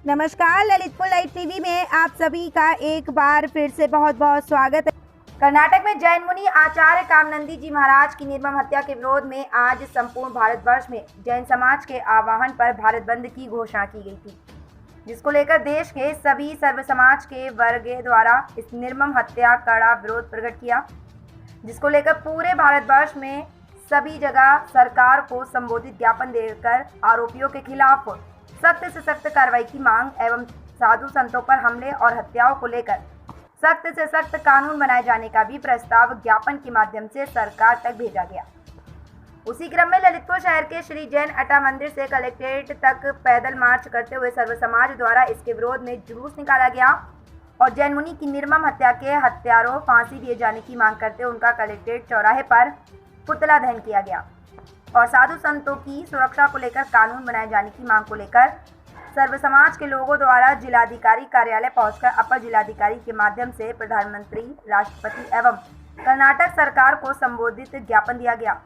नमस्कार, Lalitpur live TV में आप सभी का एक बार फिर से बहुत बहुत स्वागत है। कर्नाटक में जैन मुनि आचार्य कामनंदी जी महाराज की निर्मम हत्या के विरोध में आज संपूर्ण भारतवर्ष में जैन समाज के आह्वान पर भारत बंद की घोषणा की गई थी, जिसको लेकर देश के सभी सर्व समाज के वर्ग द्वारा इस निर्मम हत्या कड़ा विरोध प्रकट किया, जिसको लेकर पूरे भारतवर्ष में सभी जगह सरकार को संबोधित ज्ञापन देकर आरोपियों के खिलाफ सख्त से सख्त कार्रवाई की मांग एवं साधु संतों पर हमले और हत्याओं को लेकर सख्त से सख्त कानून बनाए जाने का भी प्रस्ताव ज्ञापन के माध्यम से सरकार तक भेजा गया। उसी क्रम में ललितपुर शहर के श्री जैन अट्टा मंदिर से कलेक्ट्रेट तक पैदल मार्च करते हुए सर्व समाज द्वारा इसके विरोध में जुलूस निकाला गया और जैन मुनि की निर्मम हत्या के हत्यारों फांसी दिए जाने की मांग करते उनका कलेक्ट्रेट चौराहे पर पुतला दहन किया गया और साधु संतों की सुरक्षा को लेकर कानून बनाए जाने की मांग को लेकर सर्व समाज के लोगों द्वारा जिलाधिकारी कार्यालय पहुंचकर अपर जिलाधिकारी के माध्यम से प्रधानमंत्री, राष्ट्रपति एवं कर्नाटक सरकार को संबोधित ज्ञापन दिया गया।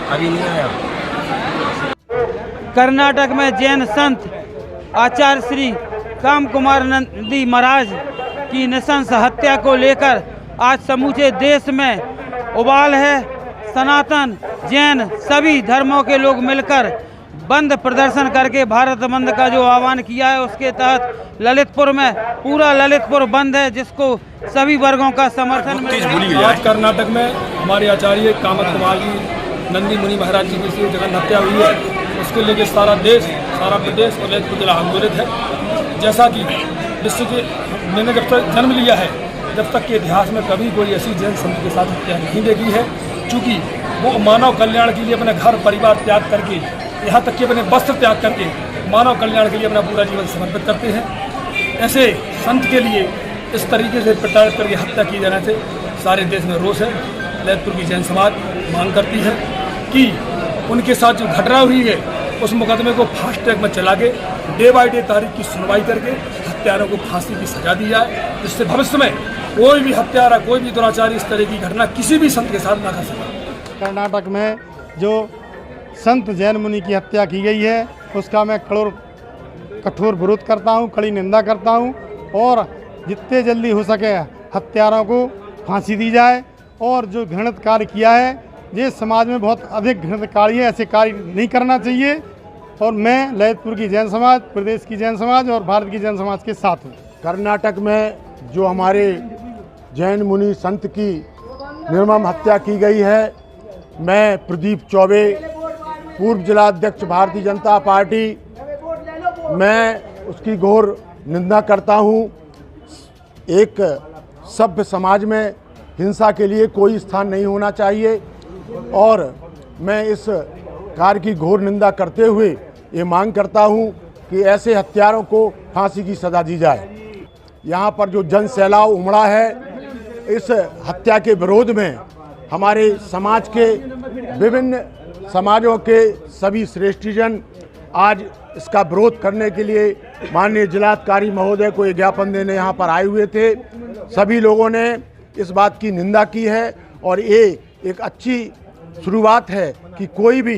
अभी नहीं आया। कर्नाटक में जैन संत आचार्य श्री काम कुमार नंदी महाराज की नृशंस हत्या को लेकर आज समूचे देश में उबाल है। सनातन जैन सभी धर्मों के लोग मिलकर बंद प्रदर्शन करके भारत बंद का जो आह्वान किया है, उसके तहत ललितपुर में पूरा ललितपुर बंद है, जिसको सभी वर्गों का समर्थन मिला है। आज कर्नाटक में हमारे आचार्य कामत कुमार जी नंदी मुनि महाराज जी की जगह हत्या हुई है, उसको लेकर सारा देश, सारा प्रदेश और ललितपुर जिला आंदोलित है। जैसा कि विश्व के मैंने जब तक जन्म लिया है, जब तक के इतिहास में कभी कोई ऐसी जैन संत के साथ हत्या नहीं देखी है, क्योंकि वो मानव कल्याण के लिए अपने घर परिवार त्याग करके, यहाँ तक कि अपने वस्त्र त्याग करके मानव कल्याण के लिए अपना पूरा जीवन समर्पित करते हैं। ऐसे संत के लिए इस तरीके से प्रताड़ित करके हत्या की जाने से सारे देश में रोष है। ललितपुर की जैन समाज मांग करती है कि उनके साथ जो घटना हुई है, उस मुकदमे को फास्ट ट्रैक में चला के डे बाई डे तारीख की सुनवाई करके हत्यारों को फांसी की सजा दी जाए, जिससे भविष्य में कोई भी हत्यारा, कोई भी दुराचारी इस तरह की घटना किसी भी संत के साथ ना कर सके। कर्नाटक में जो संत जैन मुनि की हत्या की गई है, उसका मैं कठोर विरोध करता हूँ, कड़ी निंदा करता हूँ और जितने जल्दी हो सके हत्यारों को फांसी दी जाए। और जो घृणित कार्य किया है, ये समाज में बहुत अधिक घृणित कार्य है, ऐसे कार्य नहीं करना चाहिए। और मैं ललितपुर की जैन समाज, प्रदेश की जैन समाज और भारत की जैन समाज के साथ हूँ। कर्नाटक में जो हमारे जैन मुनि संत की निर्मम हत्या की गई है, मैं प्रदीप चौबे, पूर्व जिलाध्यक्ष भारतीय जनता पार्टी, मैं उसकी घोर निंदा करता हूँ। एक सभ्य समाज में हिंसा के लिए कोई स्थान नहीं होना चाहिए और मैं इस कार्य की घोर निंदा करते हुए ये मांग करता हूँ कि ऐसे हत्यारों को फांसी की सजा दी जाए। यहाँ पर जो जन सैलाब उमड़ा है, इस हत्या के विरोध में हमारे समाज के विभिन्न समाजों के सभी श्रेष्ठीजन आज इसका विरोध करने के लिए माननीय जिलाधिकारी महोदय को एक ज्ञापन देने यहाँ पर आए हुए थे। सभी लोगों ने इस बात की निंदा की है और ये एक अच्छी शुरुआत है कि कोई भी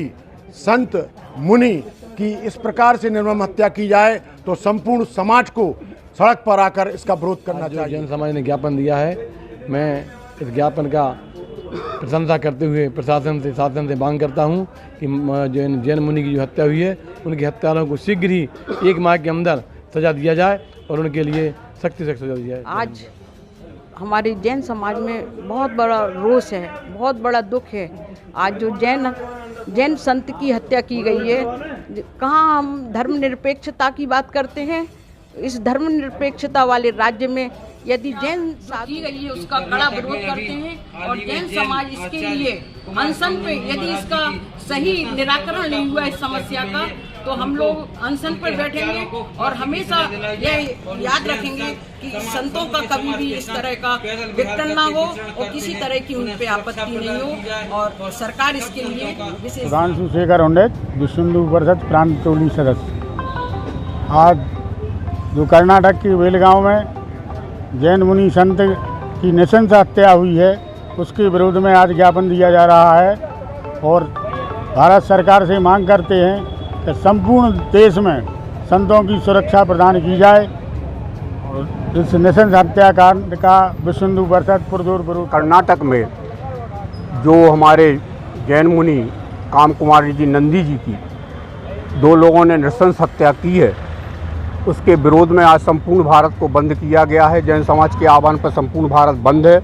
संत मुनि की इस प्रकार से निर्मम हत्या की जाए तो संपूर्ण समाज को सड़क पर आकर इसका विरोध करना चाहिए। जैन समाज ने ज्ञापन दिया है, मैं इस ज्ञापन का प्रशंसा करते हुए प्रशासन से शासन से मांग करता हूं कि जैन मुनि की जो हत्या हुई है, उनकी हत्यारों को शीघ्र ही 1 माह के अंदर सजा दिया जाए और उनके लिए सख्ती से सजा दी जाए। आज हमारे जैन समाज में बहुत बड़ा रोष है, बहुत बड़ा दुख है। आज जो जैन संत की हत्या की गई है, कहाँ हम धर्मनिरपेक्षता की बात करते हैं। इस धर्मनिरपेक्षता वाले राज्य में यदि जैन शादी गई है उसका कड़ा विरोध करते हैं और जैन समाज इसके लिए अनशन पे, यदि इसका सही निराकरण नहीं हुआ इस समस्या का, तो हम लोग अनशन पर बैठेंगे और हमेशा यह याद रखेंगे कि संतों का कभी भी इस तरह का विघटन ना हो और किसी तरह की उन पे आपत्ति नहीं हो और सरकार इसके लिए विशेष। सुधांशु शेखर उंडेत, विश्व हिंदू परिषद प्रांत टोली सदस्य। आज जो कर्नाटक के बेलगांव में जैन मुनि संत की नृशंस हत्या हुई है, उसके विरोध में आज ज्ञापन दिया जा रहा है और भारत सरकार से मांग करते हैं कि संपूर्ण देश में संतों की सुरक्षा प्रदान की जाए और इस नृशंस हत्याकांड का विश्व हिंदू परिषद पुरजोर विरोध। कर्नाटक में जो हमारे जैन मुनि काम कुमार जी नंदी जी की 2 लोगों ने नृशंस हत्या की है, उसके विरोध में आज संपूर्ण भारत को बंद किया गया है। जैन समाज के आह्वान पर संपूर्ण भारत बंद है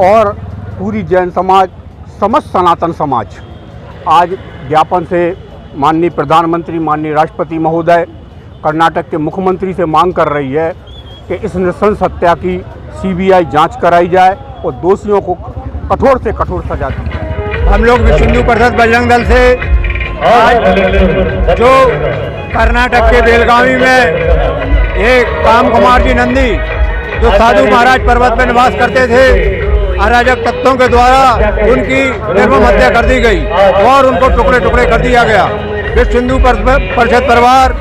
और पूरी जैन समाज, समस्त सनातन समाज आज ज्ञापन से माननीय प्रधानमंत्री, माननीय राष्ट्रपति महोदय, कर्नाटक के मुख्यमंत्री से मांग कर रही है कि इस नृशंस हत्या की CBI जांच कराई जाए और दोषियों को कठोर से कठोर सजा दी जाए। हम लोग विश्व हिंदू परिषद बजरंग दल से आज जो कर्नाटक के बेलगावी में एक काम कुमार जी नंदी जो साधु महाराज पर्वत में निवास करते थे, अराजक तत्वों के द्वारा उनकी निर्मम हत्या कर दी गई और उनको टुकड़े टुकड़े कर दिया गया। विश्व हिंदू परिषद परिवार,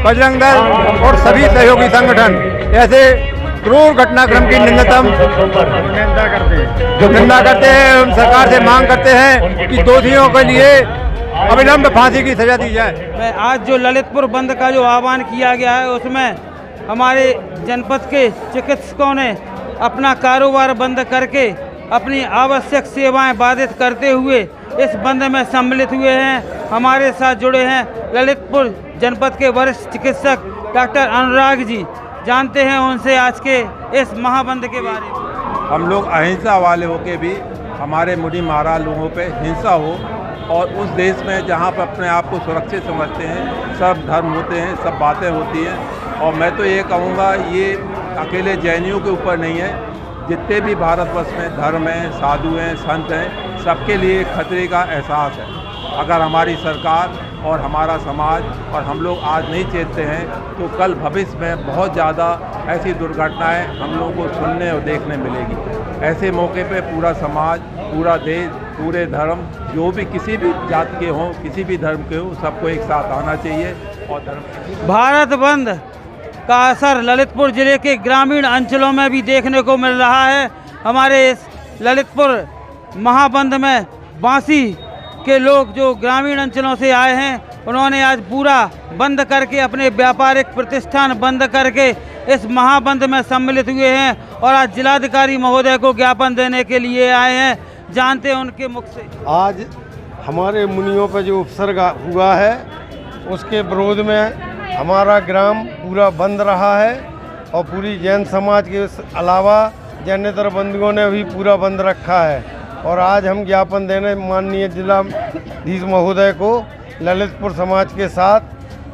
बजरंग दल और सभी सहयोगी संगठन ऐसे क्रूर घटनाक्रम की निंदा करते हैं। हम सरकार से मांग करते हैं कि दोषियों के लिए अविलंब फांसी की सजा दी जाए। आज जो ललितपुर बंद का जो आह्वान किया गया है, उसमें हमारे जनपद के चिकित्सकों ने अपना कारोबार बंद करके अपनी आवश्यक सेवाएं बाधित करते हुए इस बंद में सम्मिलित हुए हैं। हमारे साथ जुड़े हैं ललितपुर जनपद के वरिष्ठ चिकित्सक डॉक्टर अनुराग जी। जानते हैं उनसे आज के इस महाबंद के बारे में। हम लोग अहिंसा वाले होके भी हमारे मुनि महाराज लोगों पे हिंसा हो और उस देश में जहाँ पर अपने आप को सुरक्षित समझते हैं, सब धर्म होते हैं, सब बातें होती हैं। और मैं तो ये कहूँगा, ये अकेले जैनियों के ऊपर नहीं है, जितने भी भारतवर्ष में धर्म हैं, साधु हैं, संत हैं, सबके लिए खतरे का एहसास है। अगर हमारी सरकार और हमारा समाज और हम लोग आज नहीं चेतते हैं तो कल भविष्य में बहुत ज़्यादा ऐसी दुर्घटनाएं हम लोगों को सुनने और देखने मिलेगी। ऐसे मौके पे पूरा समाज, पूरा देश, पूरे धर्म, जो भी किसी भी जाति के हों, किसी भी धर्म के हों, सबको एक साथ आना चाहिए और धर्म। भारत बंद का असर ललितपुर जिले के ग्रामीण अंचलों में भी देखने को मिल रहा है। हमारे इस ललितपुर महाबंद में बांसी के लोग जो ग्रामीण अंचलों से आए हैं, उन्होंने आज पूरा बंद करके अपने व्यापारिक प्रतिष्ठान बंद करके इस महाबंद में सम्मिलित हुए हैं और आज जिलाधिकारी महोदय को ज्ञापन देने के लिए आए हैं। जानते हैं उनके मुख से। आज हमारे मुनियों पर जो उपसर्ग हुआ है, उसके विरोध में हमारा ग्राम पूरा बंद रहा है और पूरी जैन समाज के अलावा जैनेतर बंधुओं ने भी पूरा बंद रखा है। और आज हम ज्ञापन देने माननीय जिलाधीश महोदय को ललितपुर समाज के साथ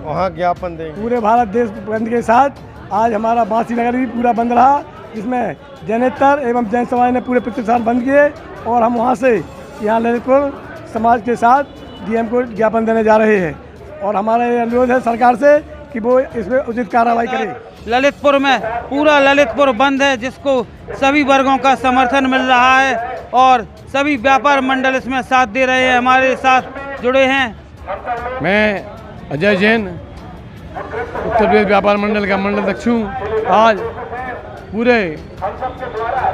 वहाँ ज्ञापन देंगे। पूरे भारत देश बंद के साथ आज हमारा बांसी नगर भी पूरा बंद रहा, जिसमें जैनेतर एवं जैन समाज ने पूरे प्रतिष्ठान बंद किए और हम वहाँ से यहाँ ललितपुर समाज के साथ DM को ज्ञापन देने जा रहे हैं। और हमारा ये अनुरोध है सरकार से कि वो इसमें उचित कार्रवाई करे। ललितपुर में पूरा ललितपुर बंद है, जिसको सभी वर्गों का समर्थन मिल रहा है और सभी व्यापार मंडल इसमें साथ दे रहे हैं। हमारे साथ जुड़े हैं मैं अजय जैन, उत्तर प्रदेश व्यापार मंडल का मंडल अध्यक्ष हूँ। आज पूरे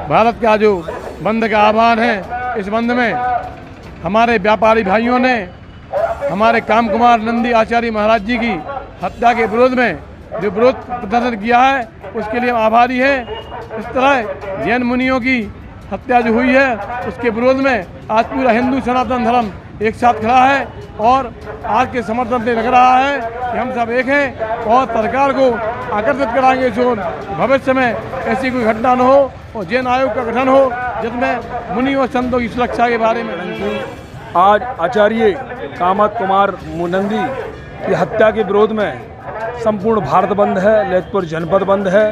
भारत का जो बंद का आह्वान है, इस बंद में हमारे व्यापारी भाइयों ने हमारे काम कुमार नंदी आचार्य महाराज जी की हत्या के विरोध में जो विरोध प्रदर्शन किया है, उसके लिए हम आभारी हैं। इस तरह जैन मुनियों की हत्या जो हुई है, उसके विरोध में आज पूरा हिंदू सनातन धर्म एक साथ खड़ा है और आज के समर्थन से लग रहा है कि हम सब एक हैं और सरकार को आकर्षित कराएंगे जो भविष्य में ऐसी कोई घटना न हो और जैन आयोग का गठन हो जिसमें मुनि और संतों की सुरक्षा के बारे में। आज आचार्य कामत कुमार नंदी की हत्या के विरोध में संपूर्ण भारत बंद है, ललितपुर जनपद बंद है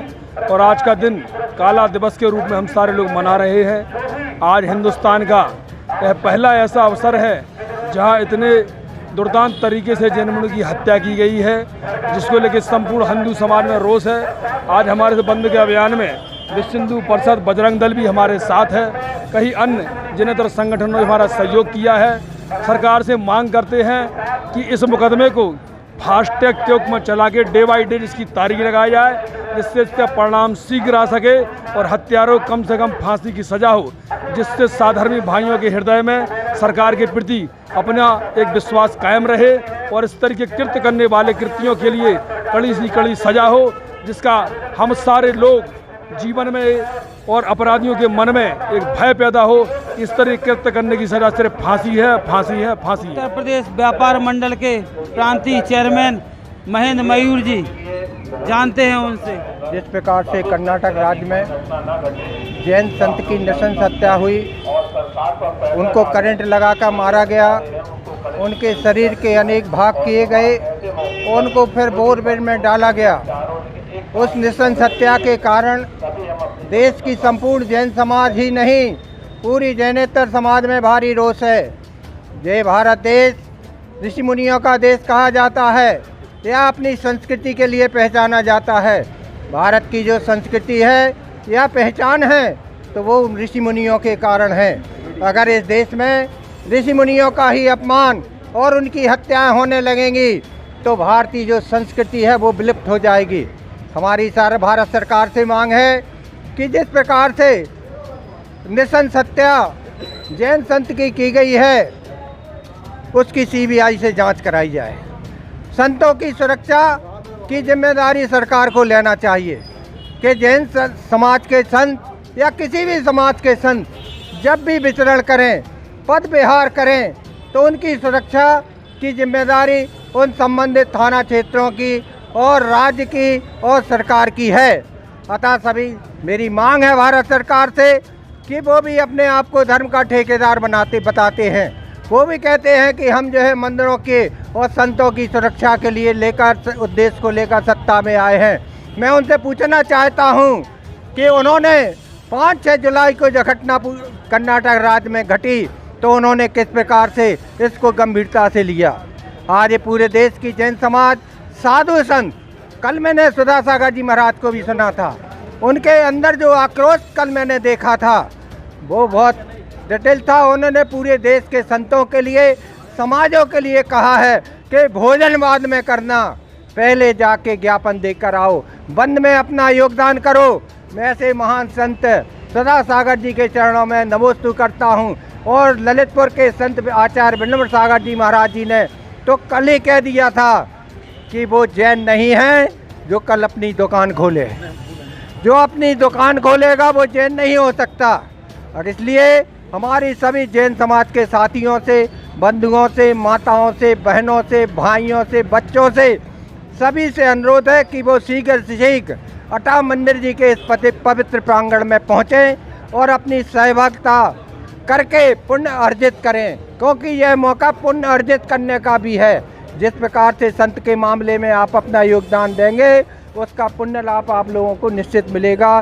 और आज का दिन काला दिवस के रूप में हम सारे लोग मना रहे हैं। आज हिंदुस्तान का यह पहला ऐसा अवसर है जहां इतने दुर्दांत तरीके से जैन मुनि की हत्या की गई है, जिसको लेकर संपूर्ण हिंदू समाज में रोष है। आज हमारे से बंद के अभियान में विश्व हिंदू परिषद, बजरंग दल भी हमारे साथ है, कई अन्य जिनेतर संगठनों ने हमारा सहयोग किया है। सरकार से मांग करते हैं कि इस मुकदमे को फास्ट ट्रैक के रूप में चला के डे बाई डे इसकी तारीख लगाई जाए, जिससे इसका परिणाम शीघ्र आ सके और हत्यारों कम से कम फांसी की सजा हो, जिससे साधर्मी भाइयों के हृदय में सरकार के प्रति अपना एक विश्वास कायम रहे और इस तरह के कृत्य करने वाले कृत्यों के लिए कड़ी से कड़ी सजा हो, जिसका हम सारे लोग जीवन में और अपराधियों के मन में एक भय पैदा हो। इस तरह कृत्य करने की सजा सिर्फ फांसी है, फांसी है, फांसी है। उत्तर प्रदेश व्यापार मंडल के प्रांतीय चेयरमैन महेंद्र मयूर जी, जानते हैं उनसे। जिस प्रकार से कर्नाटक राज्य में जैन संत की नृशंस हत्या हुई, उनको करंट लगाकर मारा गया, उनके शरीर के अनेक भाग किए गए, उनको फिर बोरवेल में डाला गया। उस नृशंस हत्या के कारण देश की संपूर्ण जैन समाज ही नहीं, पूरी जैनेतर समाज में भारी रोष है। जय भारत देश ऋषि मुनियों का देश कहा जाता है, यह अपनी संस्कृति के लिए पहचाना जाता है। भारत की जो संस्कृति है या पहचान है तो वो ऋषि मुनियों के कारण है। अगर इस देश में ऋषि मुनियों का ही अपमान और उनकी हत्याएं होने लगेंगी तो भारतीय जो संस्कृति है वो विलुप्त हो जाएगी। हमारी सारे भारत सरकार से मांग है कि जिस प्रकार से नृशंस हत्या जैन संत की गई है, उसकी सीबीआई से जांच कराई जाए। संतों की सुरक्षा की जिम्मेदारी सरकार को लेना चाहिए कि जैन समाज के संत या किसी भी समाज के संत जब भी विचरण करें, पद विहार करें, तो उनकी सुरक्षा की जिम्मेदारी उन संबंधित थाना क्षेत्रों की और राज्य की और सरकार की है। अतः सभी मेरी मांग है भारत सरकार से कि वो भी अपने आप को धर्म का ठेकेदार बताते हैं। वो भी कहते हैं कि हम जो है मंदिरों के और संतों की सुरक्षा के लिए उद्देश्य को लेकर सत्ता में आए हैं। मैं उनसे पूछना चाहता हूं कि उन्होंने 5-6 जुलाई को जो घटना कर्नाटक राज्य में घटी तो उन्होंने किस प्रकार से इसको गंभीरता से लिया। आज ये पूरे देश की जैन समाज, साधु संत, कल मैंने सुधा सागर जी महाराज को भी सुना था, उनके अंदर जो आक्रोश कल मैंने देखा था वो बहुत डिटेल था। उन्होंने पूरे देश के संतों के लिए, समाजों के लिए कहा है कि भोजन बाद में करना, पहले जाके ज्ञापन देकर आओ, बंद में अपना योगदान करो। मैं ऐसे महान संत सुधा सागर जी के चरणों में नमोस्तु करता हूँ। और ललितपुर के संत आचार्य विनम्र सागर जी महाराज जी ने तो कल ही कह दिया था कि वो जैन नहीं है जो कल अपनी दुकान खोले। जो अपनी दुकान खोलेगा वो जैन नहीं हो सकता। और इसलिए हमारी सभी जैन समाज के साथियों से, बंधुओं से, माताओं से, बहनों से, भाइयों से, बच्चों से, सभी से अनुरोध है कि वो शीघ्र से शीघ्र अटा मंदिर जी के इस पवित्र प्रांगण में पहुँचें और अपनी सहभागिता करके पुण्य अर्जित करें, क्योंकि यह मौका पुण्य अर्जित करने का भी है। जिस प्रकार से संत के मामले में आप अपना योगदान देंगे उसका पुण्य लाभ आप लोगों को निश्चित मिलेगा।